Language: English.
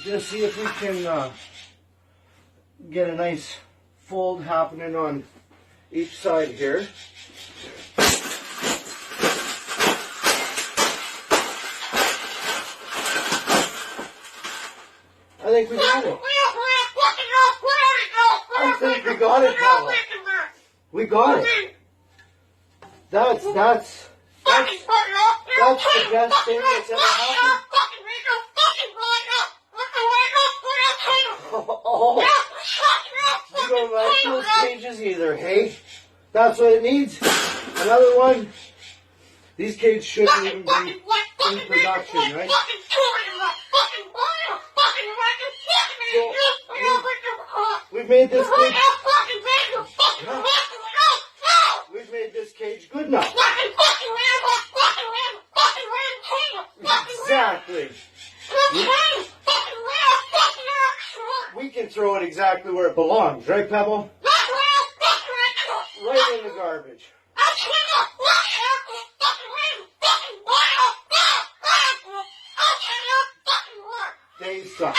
just see if we can get a nice fold happening on each side here. I think we got it. I think we got it, Pavel. We got it. That's the best thing that's ever happened. Oh, you don't like those cages either, hey? That's what it needs. Another one. These cages shouldn't even be in production, right? So, we've made this cage. We've made this cage good enough. Exactly. We can throw it exactly where it belongs, right, Pebble? Right in the garbage. They suck.